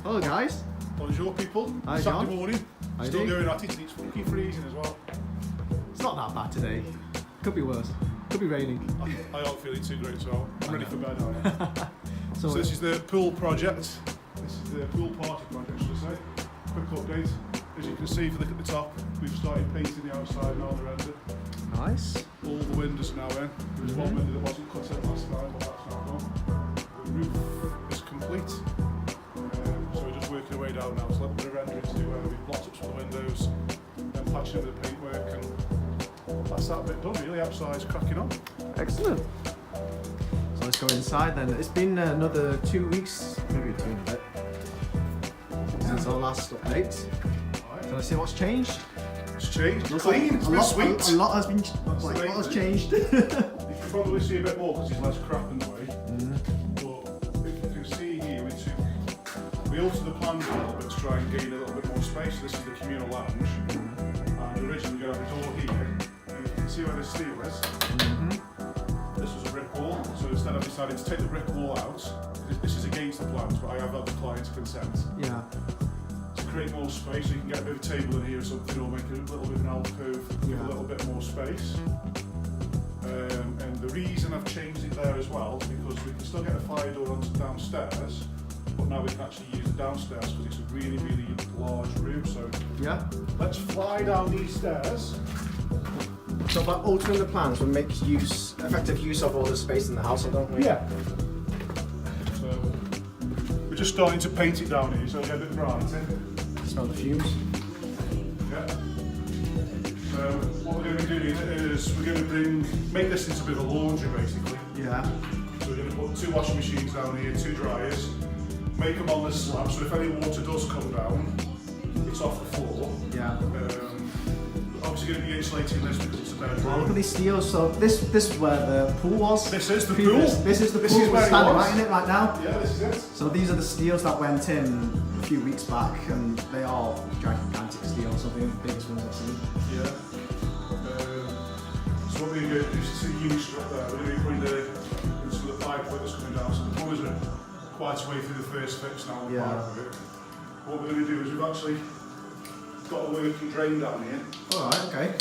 Hello guys. Bonjour people. Hi, Saturday John. morning. How you Still doing? going at it and it's fucking freezing as well. It's not that bad today. Could be worse. Could be raining. I aren't feeling too great as well. I'm ready for bed now. So So this is the pool project. This is the pool party project, should I say. Quick update. As you can see, if you look at the top, we've started painting the outside now, the render. nice. All the windows are now in. There was one window that wasn't cut out last time, but that's now done. The roof is complete. So we're just working our way down now. So a little bit of rendering to do where we've blocked up some of the windows, then patching over the paintwork, and that's that bit done really. Outside's cracking on. Excellent. So let's go inside then. It's been another 2 weeks, maybe 2 and a bit, since our last update. Right. So let's see what's changed. It's changed. Looks Clean. like It's been sweet. a lot has been. Like, the a lot has main changed. You can probably see a bit more because there's less crap in the way. But if you can see here, we altered the plans a little bit to try and gain a little bit more space. This is the communal lounge, and originally we got a door here. And you can see where the steel is. This was a brick wall, so instead I've decided to take the brick wall out. This is against the plans, but I have had the client's consent. Yeah. To create more space, so you can get a bit of a table in here or something, or make a little bit of an alcove with a little bit more space. And the reason I've changed it there as well is because we can still get a fire door onto downstairs, but now we can actually use the downstairs because it's a really, really large room. So Yeah. let's fly down these stairs. So by altering the plans, we make effective use of all the space in the house, don't we? Yeah. So we're just starting to paint it down here, so we get a bit brighter. Smell the fumes. Yeah. So what we're going to be doing is we're going to make this into a bit of a laundry basically. Yeah. So we're going to put 2 washing machines down here, 2 dryers, make them on the slab, so if any water does come down, it's off the floor. Yeah. We're obviously going to be insulating this because it's a Well, look bedroom. at these steels. So this is where the pool was. This is the Previous. pool. This is the This pool. is We're where it standing was. right in it right now. Yeah, this is it. So these are the steels that went in a few weeks back, and they are gigantic steels. Some of the biggest ones I've seen. Yeah. So what we're going to do is see the unit strut there. We're going to be putting some of the pipe work that's coming down. So the plumbers are quite a way through the first fix now on the Yeah. pipe work. What we're going to do is we've actually got a working drain down here, All right. Okay.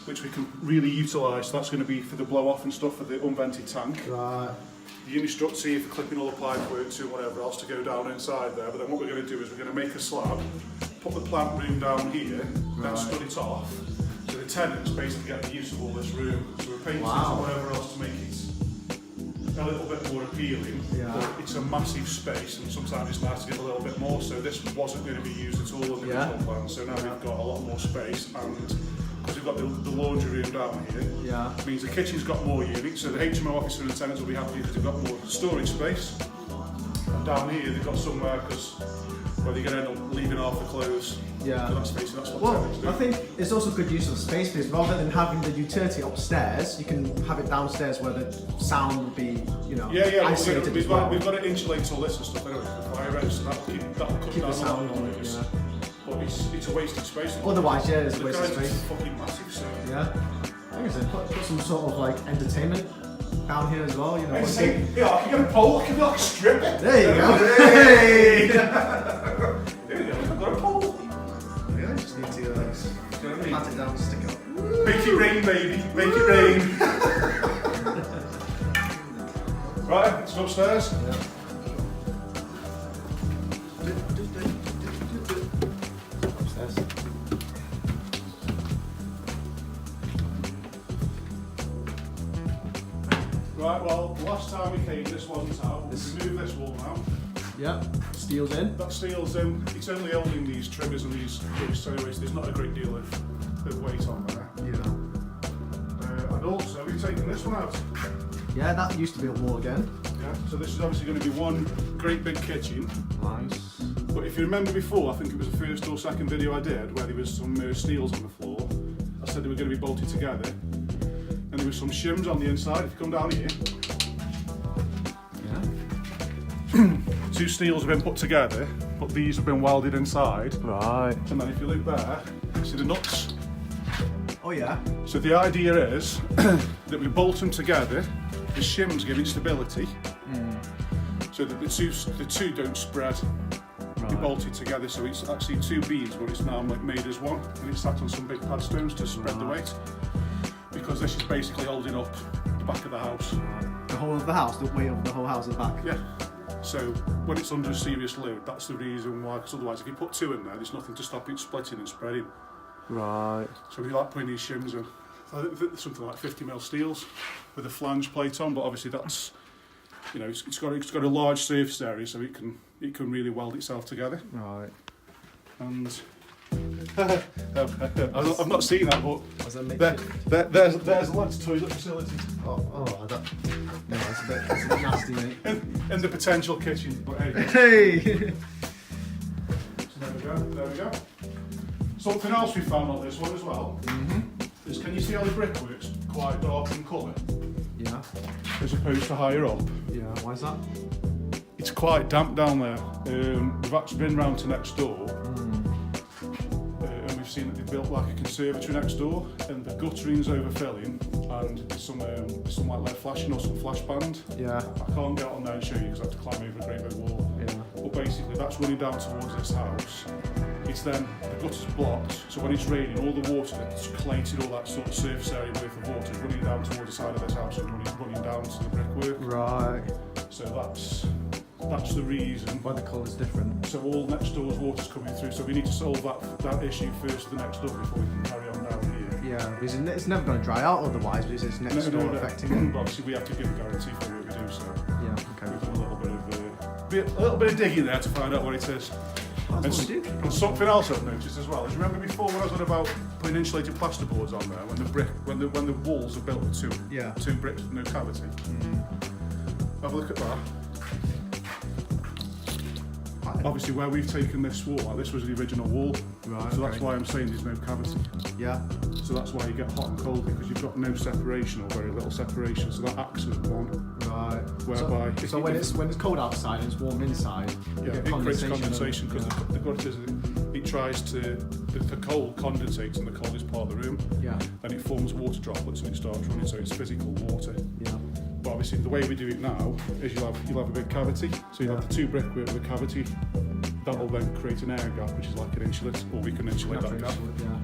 which we can really utilise. So that's going to be for the blow off and stuff for the unvented tank. Right. The unit struts here for clipping all the pipe work to whatever else to go down inside there. But then what we're going to do is we're going to make a slab, put the plant room down here, then Right. stud it off. So the tenants basically get the use of all this room. So we're painting it Wow. or whatever else to make it a little bit more appealing. Yeah. But it's a massive space and sometimes it's nice to get a little bit more. So this wasn't going to be used at all in the Yeah. original plan. So now we've got a lot more space, and because we've got the laundry room down here, Yeah. it means the kitchen's got more units, so the HMO officer and the tenants will be happy because they've got more storage space. And down here they've got somewhere because they're going to end up leaving half the clothes. Yeah. So that's basically that's what Well, tenants do. I think it's also good use of space because rather than having the utility upstairs, you can have it downstairs where the sound will be, Yeah, isolated we've as well. got to insulate all this and stuff anyway for fire rates, so that'll cut Keep down the sound a lot on of it, noise. yeah. But it's a waste of space. Otherwise, yeah, it's a The waste of guys space. are fucking massive, so. Yeah. I think it's put some sort of like entertainment down here as well, Hey, say, yeah, I can get a pole, I can be like a stripper. There you go. Hey! There you go, I've got a pole. Yeah, I just need to pat it down and stick it up. Make it rain, baby. Make it rain. Right, let's go upstairs. Yeah. Upstairs. Right, well, last time we came, this wasn't out. We've removed this wall now. Yeah, steel's in. That steel's it's only holding these triggers and these hooks, so anyways, there's not a great deal of weight on there. Yeah. And also, we've taken this one out. Yeah, that used to be a wall again. Yeah, so this is obviously going to be one great big kitchen. Nice. But if you remember before, I think it was the first or second video I did where there was some steels on the floor. I said they were going to be bolted together. And there was some shims on the inside. If you come down here, Yeah. 2 steels have been put together, but these have been welded inside. Right. And then if you look there, see the nuts? Oh yeah. So the idea is that we bolt them together, the shims giving stability, so that the two don't spread They're bolted together, so it's actually two beams, but it's now made as one, and it's sat on some big pad stones to spread the weight. Because this is basically holding up the back of the house. The whole of the house, the weight of the whole house at the back? Yeah. So when it's under a serious load, that's the reason why, because otherwise if you put two in there, there's nothing to stop it splitting and spreading. Right. So we like putting these shims in. I think something like 50mm steels with a flange plate on, but obviously that's, you know, it's got a large surface area, so it can really weld itself together. Right. And I've not seen that, but there's the lad's toilet facilities. No, it's a bit nasty, mate. In the potential kitchen, but hey. Hey! So there we go. Something else we found on this one as well is, can you see how the brickwork's quite dark in colour? Yeah. As opposed to higher up. Yeah, why is that? It's quite damp down there. We've actually been round to next door. And we've seen that they've built like a conservatory next door, and the guttering's overfilling, and there's some like lead flashing or some flash band. Yeah. I can't get on there and show you because I have to climb over a great big wall. Yeah. But basically that's running down towards this house. It's then, the gutter's blocked, so when it's raining, all the water that's collated, all that sort of surface area worth of water is running down towards the side of this house and running down to the brickwork. Right. So that's the reason. Why the colour's different. So all next door's water's coming through, so we need to solve that issue first with the next door before we can carry on down here. Yeah, because it's never going to dry out otherwise, because it's next door affecting it. But obviously we have to give a guarantee for what we do, so yeah, okay. we've done a little bit of digging there to find out what it is. And something else I've noticed as well is, remember before when I was on about putting insulated plasterboards on there, when the walls are built with two bricks with no cavity. Have a look at that. Obviously where we've taken this wall, this was the original wall, right, so that's why I'm saying there's no cavity. Yeah. So that's why you get hot and cold, because you've got no separation or very little separation, so that acts as one. Right. Whereby so when it's cold outside and it's warm inside, you get it creates condensation because the gutter it tries to, the cold condensates and the cold is part of the room. Yeah. Then it forms water droplets and it starts running, so it's physical water. Yeah. But obviously the way we do it now is you'll have a big cavity, so you'll have the two brickwork with a cavity. That'll then create an air gap, which is like an insulate, or we can insulate that gap. Yeah.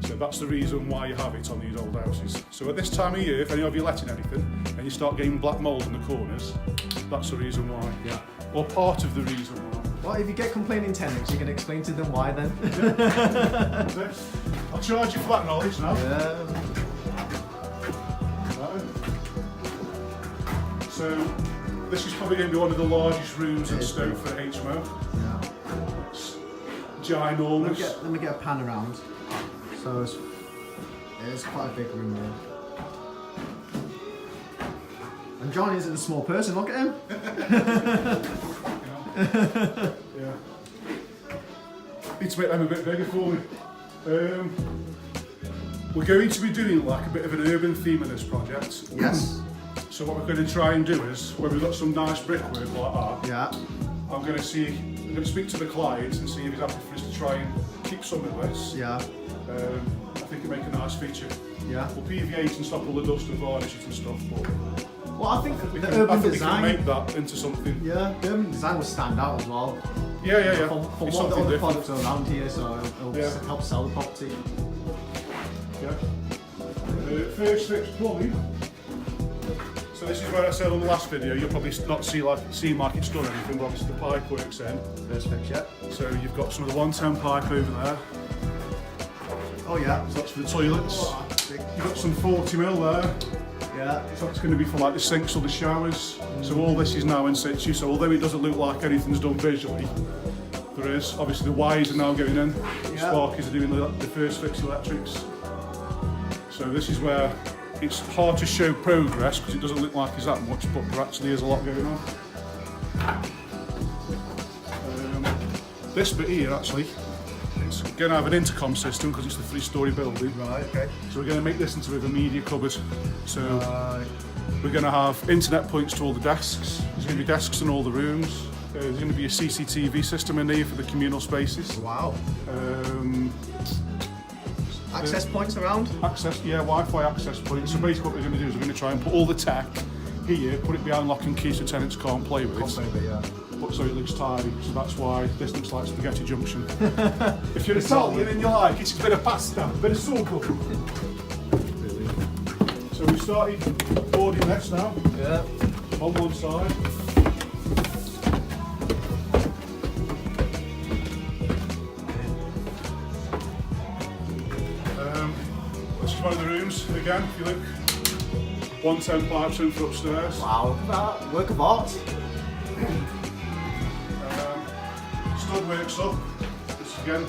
So that's the reason why you have it on these old houses. So at this time of year, if any of you are letting anything and you start getting black mould in the corners, that's the reason why. Yeah. Or part of the reason why. Well, if you get complaining tenants, you can explain to them why then. Yeah. I'll charge you for that knowledge now. Yeah. So this is probably going to be one of the largest rooms in Stoke for HMO. Yeah. It's ginormous. Let me get a pan around. So it's quite a big room there. And John isn't a small person, look at him. Yeah. Need to make them a bit bigger for me. We're going to be doing like a bit of an urban theme in this project. Yes. So what we're going to try and do is, when we've got some nice brickwork like that, yeah. I'm going to speak to the client and see if he's happy for us to try and keep some of this. Yeah. I think it'll make a nice feature. Yeah. We'll PVA and stop all the dust and varnishes and stuff, but well, I think we the can, urban I think design, we can make that into something. Yeah, the urban design will stand out as well. Yeah. From what the other products are around here, so it'll help sell the property. Yeah. First fix plumbing. So this is where I said on the last video, you'll probably not seem like it's done anything, but obviously the pipe works in. First fix, yeah. So you've got some of the 110 pipe over there. Oh yeah. So that's for the toilets. Oh, you've got some 40mm there. Yeah. So that's going to be for like the sinks or the showers. So all this is now in situ, so although it doesn't look like anything's done visually, there is. Obviously the wires are now going in. Yeah. Sparkies are doing the first fix electrics. So this is where it's hard to show progress because it doesn't look like it's that much, but there actually is a lot going on. This bit here actually, it's going to have an intercom system because it's the 3-storey building. Right, okay. So we're going to make this into a media cupboard. So we're going to have internet points to all the desks. There's going to be desks in all the rooms. There's going to be a CCTV system in there for the communal spaces. Wow. Access points around? Wi-Fi access points. So basically what we're going to do is we're going to try and put all the tech here, put it behind lock and key so tenants can't play with it. Yeah. so it looks tidy. So that's why this looks like Spaghetti Junction. If you're Italian and you like, it's a bit of pasta, a bit of sugo. So we started boarding this now. Yeah. On one side. This is one of the rooms again. If you look, 110 pipes in for upstairs. Wow, look at that. Work of art. Stud works up. This again,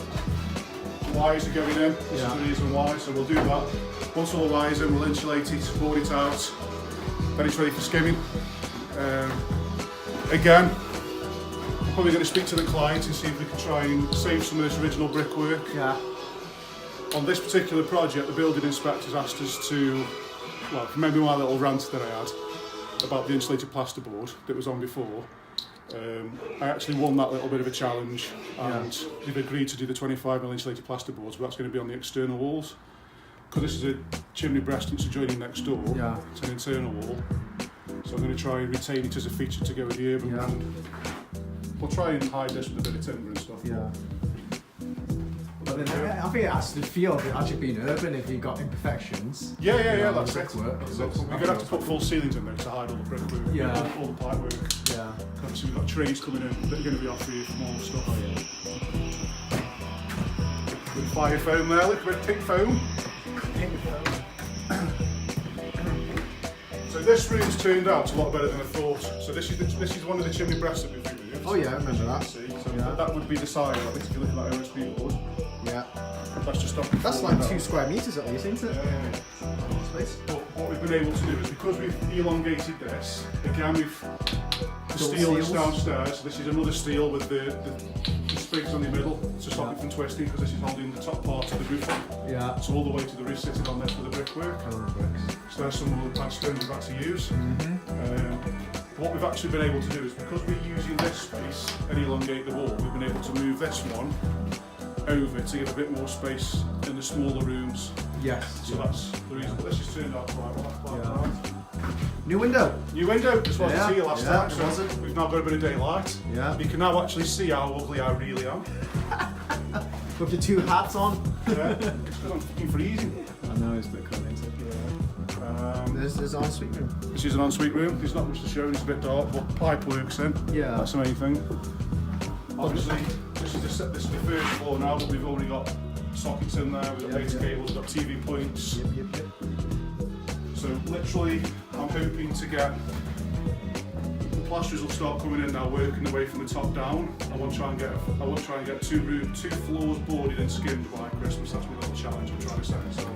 wires are going in. This is the reason why. So we'll do that. Once all the wires in, we'll insulate it, board it out. Then it's ready for skimming. Again, I'm probably going to speak to the client and see if we can try and save some of this original brickwork. Yeah. On this particular project, the building inspectors asked us to, well, remember my little rant that I had about the insulated plasterboard that was on before. I actually won that little bit of a challenge, and they've agreed to do the 25mm insulated plasterboards, but that's going to be on the external walls. Because this is a chimney breast that's adjoining next door, it's an internal wall. So I'm going to try and retain it as a feature to go with the urban one. We'll try and hide this with a bit of timber and stuff. Yeah. But then I think it has to feel of it actually being urban if you've got imperfections. Yeah, that's it. Brickwork. We're going to have to put full ceilings in there to hide all the brickwork, all the pipe work. Yeah. Obviously we've got trays coming in that are going to be off here for more stuff. With fire foam there, look, with pink foam. So this room's turned out a lot better than I thought. So this is one of the chimney breasts that we've removed. Oh yeah, I remember that. See, so that would be the side of it if you look at that OSB board. Yeah. That's just off. That's like 2 square metres at least, isn't it? Yeah. Space. But what we've been able to do is, because we've elongated this, again we've the steel that's downstairs. This is another steel with the sprigs on the middle to stop it from twisting, because this is holding the top part of the roof on. Yeah. So all the way to the roof sitting on this with the brickwork. So there's some more pad stones we've had to use. What we've actually been able to do is, because we're using this space and elongate the wall, we've been able to move this one over to give a bit more space in the smaller rooms. Yes. So that's the reason. But this has turned out quite well. New window. New window. This wasn't here last time, so it wasn't. we've now got a bit of daylight. Yeah. You can now actually see how ugly I really am. With your 2 hats on. Yeah. Because I'm fucking freezing. I know, it's a bit cold, isn't it? There's an ensuite room. This is an ensuite room. There's not much to show. It's a bit dark, but pipe works in. Yeah. That's the main thing. Obviously, this is the first floor now, but we've already got sockets in there. We've got data cables, we've got TV points. Yep. So literally, I'm hoping to get the plasters will start coming in now, working their way from the top down. I want to try and get 2 floors boarded and skimmed by Christmas. That's my little challenge I'm trying to set myself.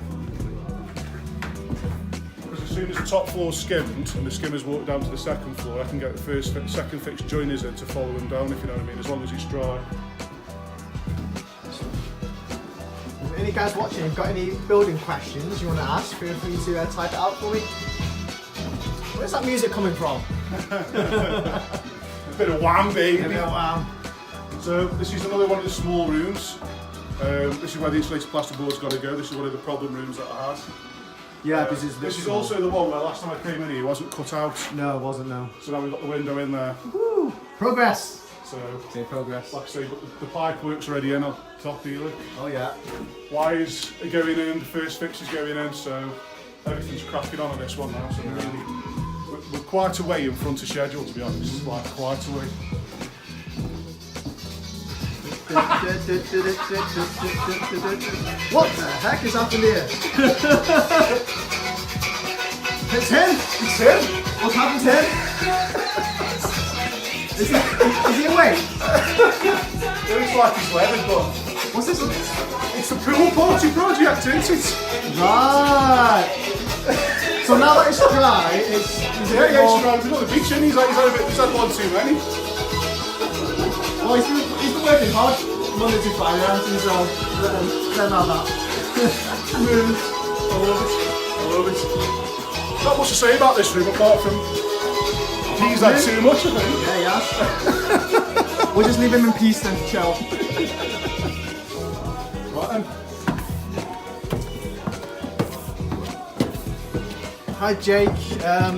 Because as soon as the top floor's skimmed and the skimmers walk down to the second floor, I can get the second fixed joiners in to follow them down, if you know what I mean, as long as it's dry. Any guys watching, got any building questions you want to ask, feel free to type it out for me. Where's that music coming from? A bit of wham, baby. A bit of wham. So this is another one of the small rooms. This is where the insulated plasterboard's got to go. This is one of the problem rooms that I had. Yeah, this is also the one where last time I came in here it wasn't cut out. No, it wasn't, no. So now we've got the window in there. Woo! Progress! So, say progress. Like I say, the pipe work's already in on top here. Oh yeah. Wires are going in, the first fix is going in, so everything's cracking on this one now. So we're quite a way in front of schedule, to be honest. Like quite a way. What the heck is happening here? It's him! It's him! What's happened to him? Is he awake? It looks like he's leathered, but what's this? It's the pool party project, isn't it? Right! So now that it's dry, it's it's dry. He's got the beach in, he's had one too many. Well, he's been working hard Monday to Friday, hasn't he? So let him have that. I love it. Not much to say about this room apart from he's had too much, I think. Yeah, he has. We'll just leave him in peace then, chill. Right then. Hi Jake,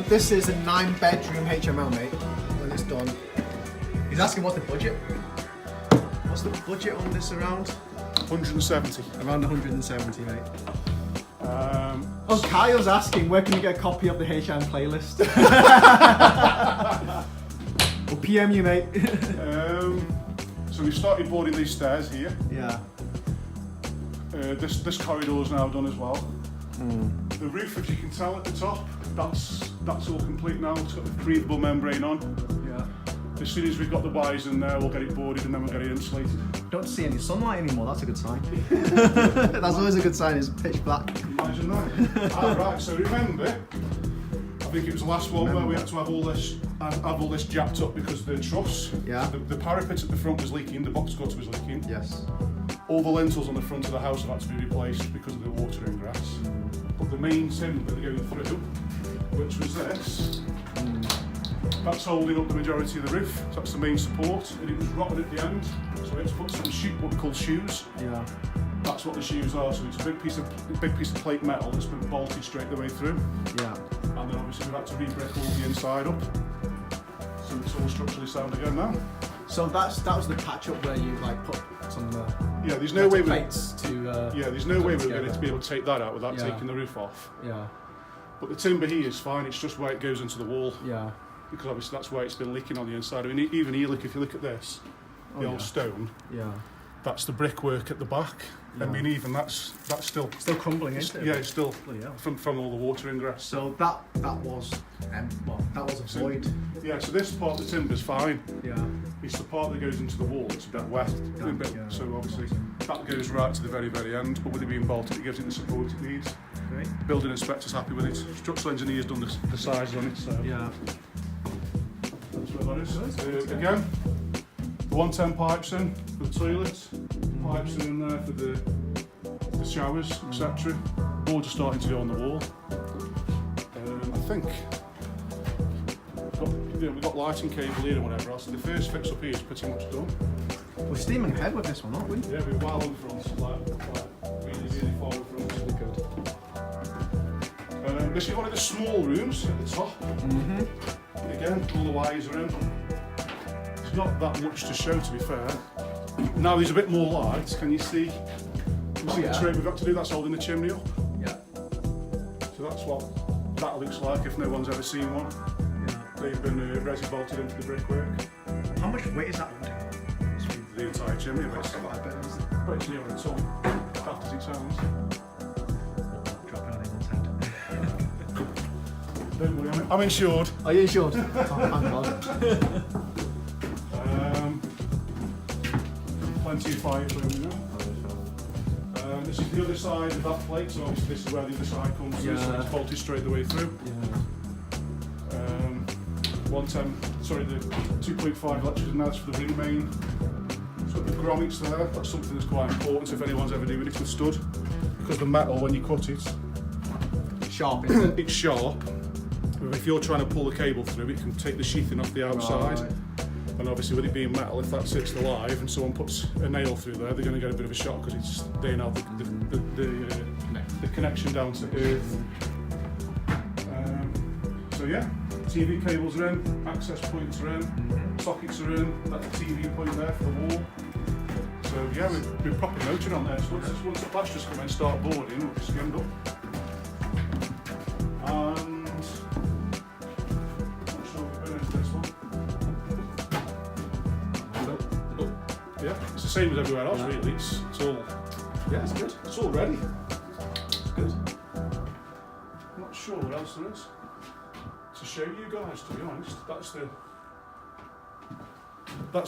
this is a 9-bedroom HMO, mate, when it's done. He's asking what's the budget. What's the budget on this around? 170. Around 170, mate. Oh, Kyle's asking where can you get a copy of the HM playlist? We'll PM you, mate. So we've started boarding these stairs here. Yeah. This corridor's now done as well. The roof, if you can tell at the top, that's all complete now. It's got the breathable membrane on. Yeah. As soon as we've got the wires in there, we'll get it boarded and then we'll get it insulated. Don't see any sunlight anymore, that's a good sign. That's always a good sign, it's pitch black. Imagine that. Right, so remember, I think it was the last one where we had to have all this jacked up because of the truss. Yeah. The parapet at the front was leaking, the box gutter was leaking. Yes. All the lintels on the front of the house have had to be replaced because of the water ingress. But the main timber they're going through, which was this, that's holding up the majority of the roof. So that's the main support, and it was rotten at the end. So we had to put some what we call shoes. Yeah. That's what the shoes are. So it's a big piece of plate metal that's been bolted straight the way through. Yeah. And then obviously we've had to re-brick all the inside up. So it's all structurally sound again now. So that was the patch up where you like put some yeah, there's no way plates to there's no way we're going to be able to take that out without taking the roof off. Yeah. But the timber here is fine. It's just where it goes into the wall. Yeah. Because obviously that's where it's been leaking on the inside. I mean, even here, look, if you look at this, the old stone. Yeah. That's the brickwork at the back. Yeah. I mean, even that's still crumbling, isn't it? Yeah, it's still hell. from all the water ingress. So that was a void. Yeah, so this part of the timber's fine. Yeah. It's the part that goes into the wall that's a bit wet. So obviously that goes right to the very, very end. But with it being bolted, it gives it the support it needs. Great. Building inspector's happy with it. Structural engineer's done the sizes on it. So yeah. That's where that is. Again, the 110 pipes in for the toilets. Pipes are in there for the showers, etc. Boards are starting to go on the wall. I think we've got lighting cable here and whatever else. So the first fix up here is pretty much done. We're steaming ahead with this one, aren't we? Yeah, we're well in front, like really, really far in front. Really good. This is one of the small rooms at the top. Again, all the wires are in. There's not that much to show, to be fair. Now there's a bit more light. Can you see? The tray we've got to do? That's holding the chimney up. Yeah. So that's what that looks like if no one's ever seen one. Yeah. They've been resi bolted into the brickwork. How much weight is that wood? The entire chimney, Quite a bit, isn't it? but it's near a ton. Daft as it sounds. Dropping on anyone's head. Don't worry, I'm insured. Are you insured? Oh, thank God. Plenty of fire for you now. This is the other side of that plate, so obviously this is where the other side comes through, so it's bolted straight the way through. Yeah. 110, sorry, the 2.5 electric and that's for the ring main. It's got the grommets there, that's something that's quite important if anyone's ever doing it with stud. Because the metal, when you cut it, Sharp, isn't it? it's sharp. But if you're trying to pull the cable through, it can take the sheathing off the outside. Right. And obviously with it being metal, if that sits alive and someone puts a nail through there, they're going to get a bit of a shock because it's laying out the connection down to earth. So yeah, TV cables are in, access points are in, sockets are in, that's the TV point there for the wall. So yeah, we're proper motoring on there. So once the plasters come in and start boarding, we'll be skimmed up. And not sure we've been into this one. Yeah, it's the same as everywhere else really. It's all It's good. It's all ready. It's good. I'm not sure what else there is to show you guys, to be honest. That's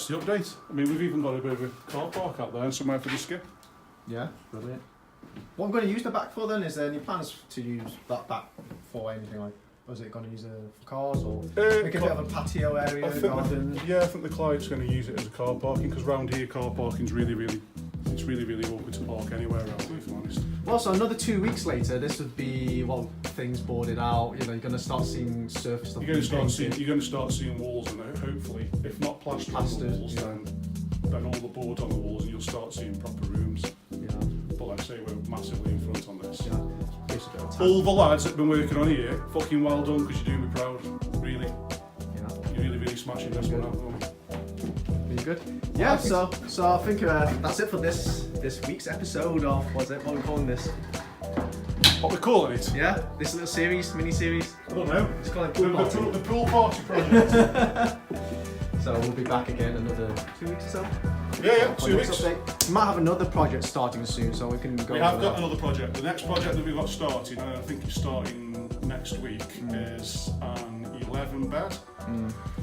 the update. I mean, we've even got a bit of a car park out there and somewhere for the skip. Yeah, brilliant. What I'm going to use the back for then? Is there any plans to use that back for anything like? Was it going to use it for cars or make a bit of a patio area, garden? I think the client's going to use it as a car parking because round here car parking's really awkward to park anywhere else, if I'm honest. Well, so another 2 weeks later, this would be things boarded out. You know, you're going to start seeing surface stuff. You're going to start seeing walls and hopefully, if not plastered on the walls, then all the boards on the walls, and you'll start seeing proper rooms. Yeah. But like I say, we're massively in front on this. Yeah. All the lads that have been working on here, fucking well done because you're doing me proud. Really. Yeah. You're really, really smashing this one out. Really good. Yeah, so I think that's it for this week's episode of what are we calling this? What we're calling it? Yeah, this little series, mini series. I don't know. It's called Pool Party. The Pool Party project. So we'll be back again another 2 weeks or so. Yeah, 2 weeks. Update. We might have another project starting soon, so we can go. We have got another project. The next project that we've got starting, and I think it's starting next week, is an 11 bed.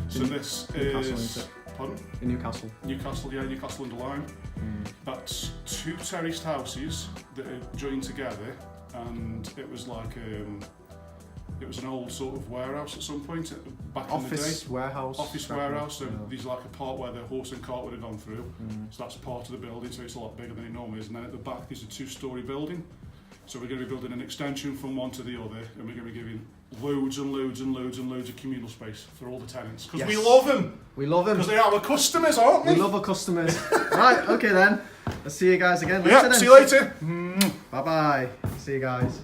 So this is. Pardon? In Newcastle. Newcastle under Lyme. That's 2 terraced houses that are joined together, and it was like it was an old sort of warehouse at some point back in the day. Office warehouse. So there's like a part where the horse and cart would have gone through. So that's part of the building, so it's a lot bigger than it normally is. And then at the back there's a 2-storey building. So we're going to be building an extension from one to the other, and we're going to be giving loads and loads and loads and loads of communal space for all the tenants. Because we love them! We love them. Because they are our customers, aren't we? We love our customers. Right, okay then. I'll see you guys again later. Yeah, see you later. Bye bye. See you guys.